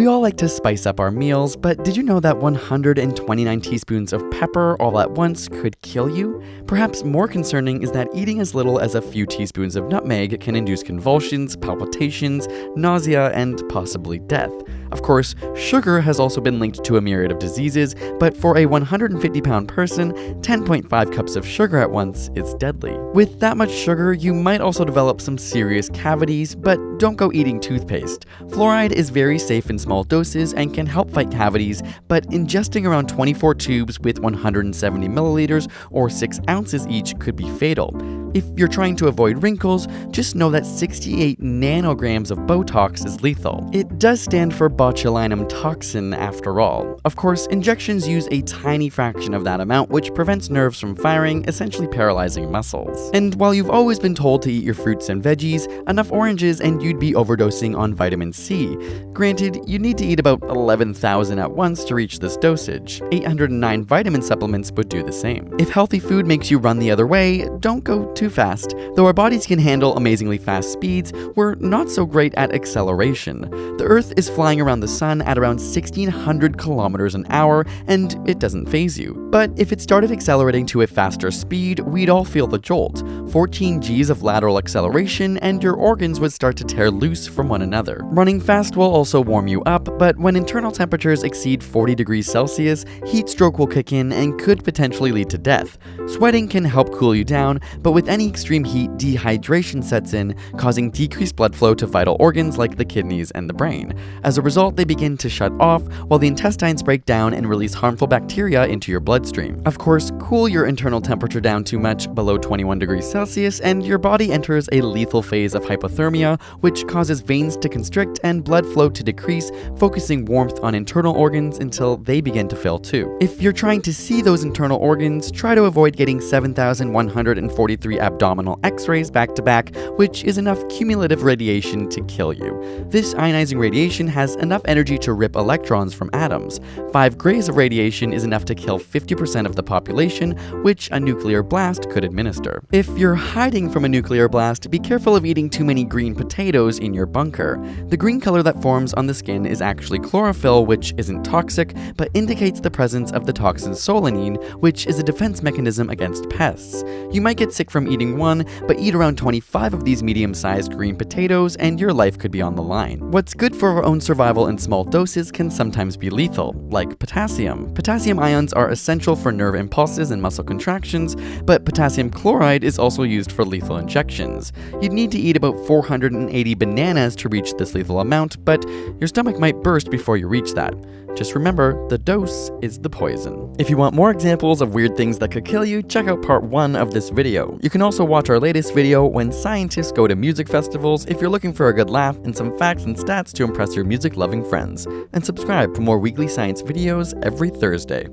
We all like to spice up our meals, but did you know that 129 teaspoons of pepper all at once could kill you? Perhaps more concerning is that eating as little as a few teaspoons of nutmeg can induce convulsions, palpitations, nausea, and possibly death. Of course, sugar has also been linked to a myriad of diseases, but for a 150-pound person, 10.5 cups of sugar at once is deadly. With that much sugar, you might also develop some serious cavities, but don't go eating toothpaste. Fluoride is very safe in small doses and can help fight cavities, but ingesting around 24 tubes with 170 milliliters or 6 ounces each could be fatal. If you're trying to avoid wrinkles, just know that 68 nanograms of Botox is lethal. It does stand for botulinum toxin after all. Of course, injections use a tiny fraction of that amount, which prevents nerves from firing, essentially paralyzing muscles. And while you've always been told to eat your fruits and veggies, enough oranges and you'd be overdosing on vitamin C. Granted, you need to eat about 11,000 at once to reach this dosage. 809 vitamin supplements would do the same. If healthy food makes you run the other way, don't go too fast. Though our bodies can handle amazingly fast speeds, we're not so great at acceleration. The Earth is flying around the sun at around 1,600 kilometers an hour, and it doesn't faze you. But if it started accelerating to a faster speed, we'd all feel the jolt. 14 Gs of lateral acceleration, and your organs would start to tear loose from one another. Running fast will also warm you up, but when internal temperatures exceed 40 degrees Celsius, heat stroke will kick in and could potentially lead to death. Sweating can help cool you down, but with any extreme heat, dehydration sets in, causing decreased blood flow to vital organs like the kidneys and the brain. As a result, they begin to shut off, while the intestines break down and release harmful bacteria into your bloodstream. Of course, cool your internal temperature down too much, below 21 degrees Celsius, and your body enters a lethal phase of hypothermia, which causes veins to constrict and blood flow to decrease, focusing warmth on internal organs until they begin to fail too. If you're trying to see those internal organs, try to avoid getting 7,143 abdominal x-rays back to back, which is enough cumulative radiation to kill you. This ionizing radiation has enough energy to rip electrons from atoms. 5 grays of radiation is enough to kill 50% of the population, which a nuclear blast could administer. If you're hiding from a nuclear blast, be careful of eating too many green potatoes in your bunker. The green color that forms on the skin is actually chlorophyll, which isn't toxic, but indicates the presence of the toxin solanine, which is a defense mechanism against pests. You might get sick from eating one, but eat around 25 of these medium-sized green potatoes and your life could be on the line. What's good for our own survival in small doses can sometimes be lethal, like potassium. Potassium ions are essential for nerve impulses and muscle contractions, but potassium chloride is also used for lethal injections. You'd need to eat about 480 bananas to reach this lethal amount, but your stomach might burst before you reach that. Just remember, the dose is the poison. If you want more examples of weird things that could kill you, check out part 1 of this video. You can also watch our latest video, When Scientists Go to Music Festivals, if you're looking for a good laugh and some facts and stats to impress your music-loving friends. And subscribe for more weekly science videos every Thursday.